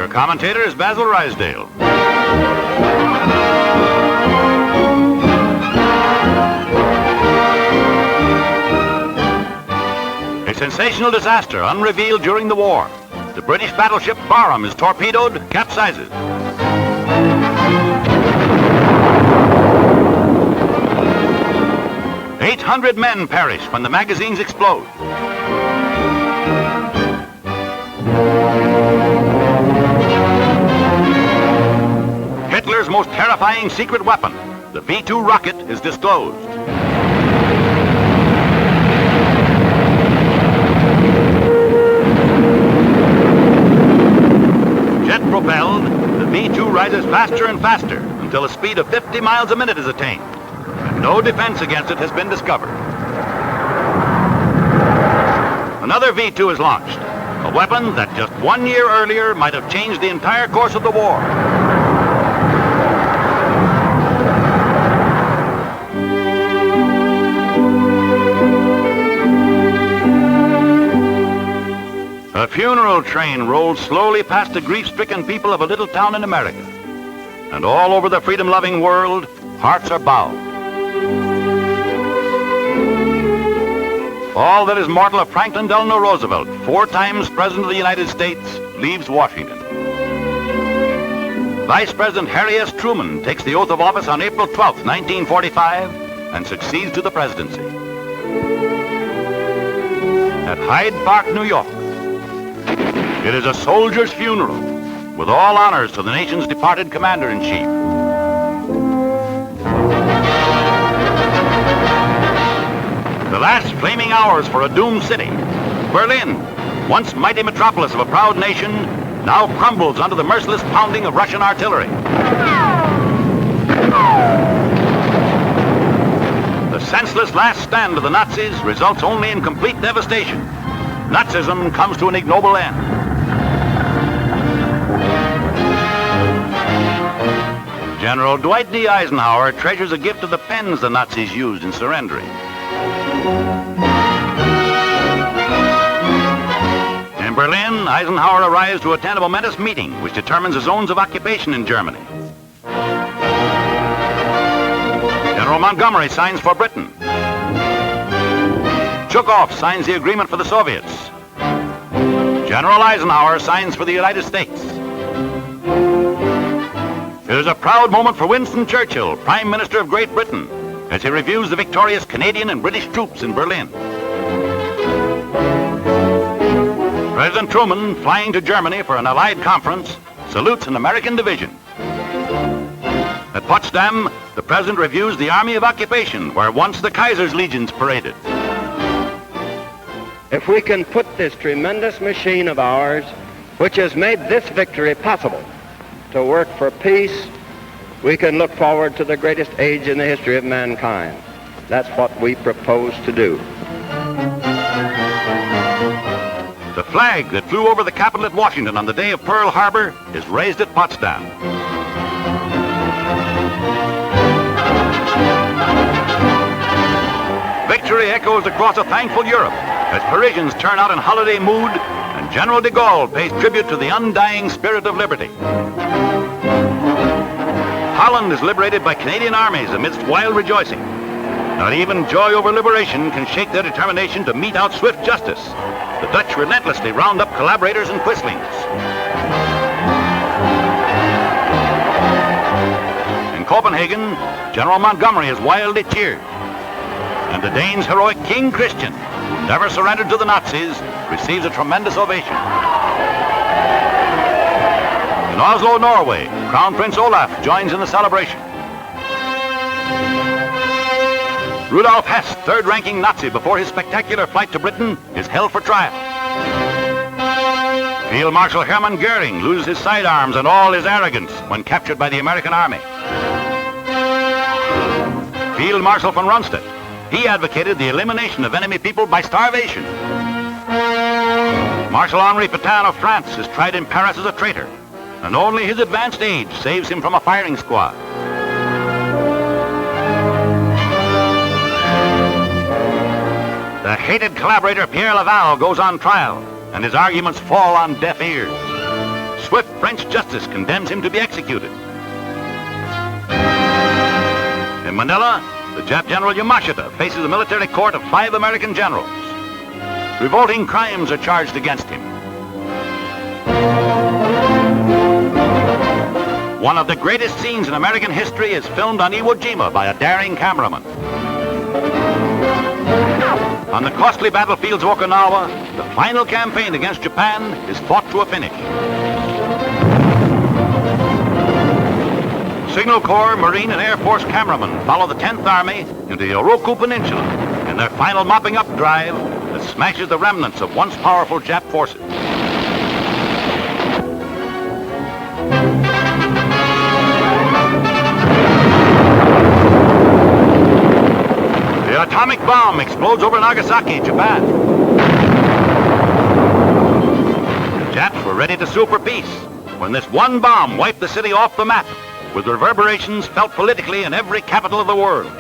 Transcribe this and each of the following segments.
commentator is Basil Rysdale. A sensational disaster unrevealed during the war. The British battleship Barham is torpedoed, capsizes. "800 men perish when the magazines explode. Hitler's most terrifying secret weapon, the V-2 rocket, is disclosed. Jet-propelled, the V-2 rises faster and faster until a speed of 50 miles a minute is attained. And no defense against it has been discovered. Another V-2 is launched, a weapon that just 1 year earlier might have changed the entire course of the war. A funeral train rolls slowly past the grief-stricken people of a little town in America. And all over the freedom-loving world, hearts are bowed. All that is mortal of Franklin Delano Roosevelt, 4 times President of the United States, leaves Washington. Vice President Harry S. Truman takes the oath of office on April 12, 1945, and succeeds to the presidency. At Hyde Park, New York, it is a soldier's funeral, with all honors to the nation's departed commander-in-chief. The last flaming hours for a doomed city. Berlin, once mighty metropolis of a proud nation, now crumbles under the merciless pounding of Russian artillery. The senseless last stand of the Nazis results only in complete devastation. Nazism comes to an ignoble end. General Dwight D. Eisenhower treasures a gift of the pens the Nazis used in surrendering. In Berlin, Eisenhower arrives to attend a momentous meeting which determines the zones of occupation in Germany. General Montgomery signs for Britain. Zhukov signs the agreement for the Soviets. General Eisenhower signs for the United States. It is a proud moment for Winston Churchill, Prime Minister of Great Britain, as he reviews the victorious Canadian and British troops in Berlin. President Truman, flying to Germany for an Allied conference, salutes an American division. At Potsdam, the President reviews the Army of Occupation, where once the Kaiser's legions paraded. If we can put this tremendous machine of ours, which has made this victory possible, to work for peace, we can look forward to the greatest age in the history of mankind. That's what we propose to do. The flag that flew over the Capitol at Washington on the day of Pearl Harbor is raised at Potsdam. Victory echoes across a thankful Europe as Parisians turn out in holiday mood and General de Gaulle pays tribute to the undying spirit of liberty. Holland is liberated by Canadian armies amidst wild rejoicing. Not even joy over liberation can shake their determination to mete out swift justice. The Dutch relentlessly round up collaborators and quislings. In Copenhagen, General Montgomery is wildly cheered. And the Danes' heroic King Christian, never surrendered to the Nazis, receives a tremendous ovation. In Oslo, Norway, Crown Prince Olaf joins in the celebration. Rudolf Hess, third-ranking Nazi before his spectacular flight to Britain, is held for trial. Field Marshal Hermann Goering loses his sidearms and all his arrogance when captured by the American Army. Field Marshal von Rundstedt, he advocated the elimination of enemy people by starvation. Marshal Henri Pétain of France is tried in Paris as a traitor, and only his advanced age saves him from a firing squad. The hated collaborator Pierre Laval goes on trial, and his arguments fall on deaf ears. Swift French justice condemns him to be executed. In Manila, the Jap General Yamashita faces a military court of 5 American generals. Revolting crimes are charged against him. One of the greatest scenes in American history is filmed on Iwo Jima by a daring cameraman. On the costly battlefields of Okinawa, the final campaign against Japan is fought to a finish. Signal Corps, Marine, and Air Force cameramen follow the 10th Army into the Oroku Peninsula in their final mopping up drive that smashes the remnants of once powerful Jap forces. The atomic bomb explodes over Nagasaki, Japan. The Japs were ready to sue for peace when this one bomb wiped the city off the map, with reverberations felt politically in every capital of the world.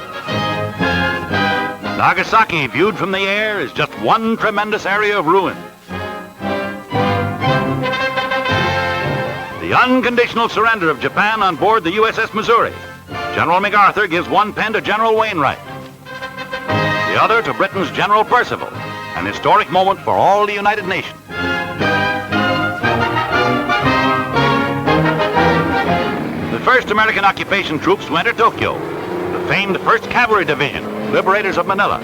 Nagasaki, viewed from the air, is just one tremendous area of ruin. The unconditional surrender of Japan on board the USS Missouri. General MacArthur gives one pen to General Wainwright, the other to Britain's General Percival, an historic moment for all the United Nations. The first American occupation troops to enter Tokyo, the famed 1st Cavalry Division, liberators of Manila.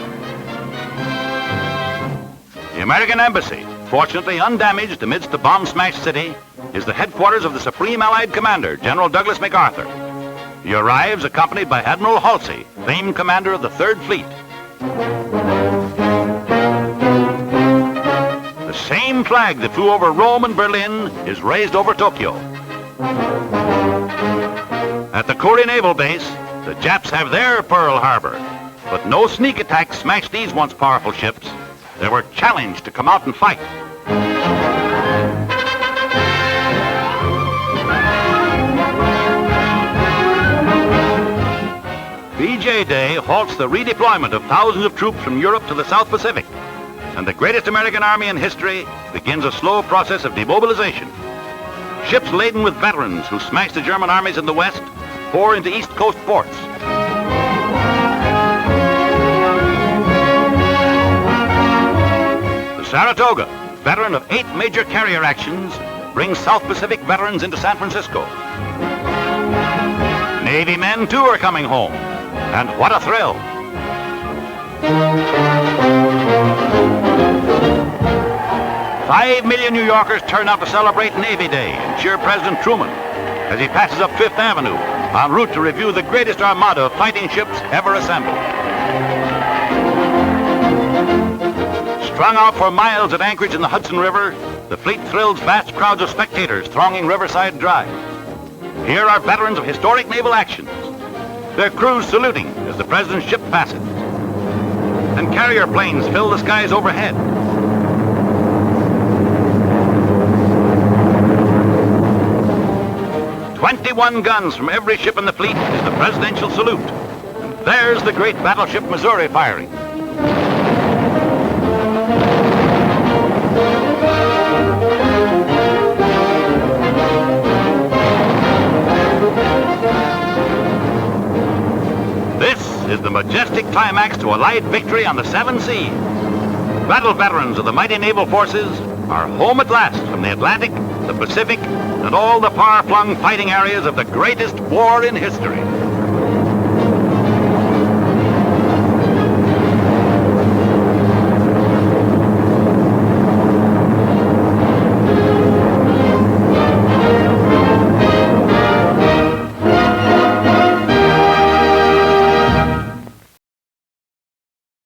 The American Embassy, fortunately undamaged amidst the bomb-smashed city, is the headquarters of the Supreme Allied Commander, General Douglas MacArthur. He arrives accompanied by Admiral Halsey, famed commander of the 3rd Fleet. The same flag that flew over Rome and Berlin is raised over Tokyo. At the Korea Naval Base, the Japs have their Pearl Harbor, but no sneak attacks smashed these once powerful ships. They were challenged to come out and fight. VJ Day halts the redeployment of thousands of troops from Europe to the South Pacific, and the greatest American army in history begins a slow process of demobilization. Ships laden with veterans who smashed the German armies in the West pour into East Coast ports. The Saratoga, veteran of 8 major carrier actions, brings South Pacific veterans into San Francisco. Navy men, too, are coming home. And what a thrill! "5 million New Yorkers turn out to celebrate Navy Day and cheer President Truman as he passes up Fifth Avenue en route to review the greatest armada of fighting ships ever assembled. Strung out for miles at anchorage in the Hudson River, the fleet thrills vast crowds of spectators thronging Riverside Drive. Here are veterans of historic naval actions, their crews saluting as the President's ship passes. And carrier planes fill the skies overhead. "21 guns from every ship in the fleet is the presidential salute. And there's the great battleship Missouri firing. This is the majestic climax to Allied victory on the 7 seas. Battle veterans of the mighty naval forces are home at last from the Atlantic, the Pacific, and all the far-flung fighting areas of the greatest war in history.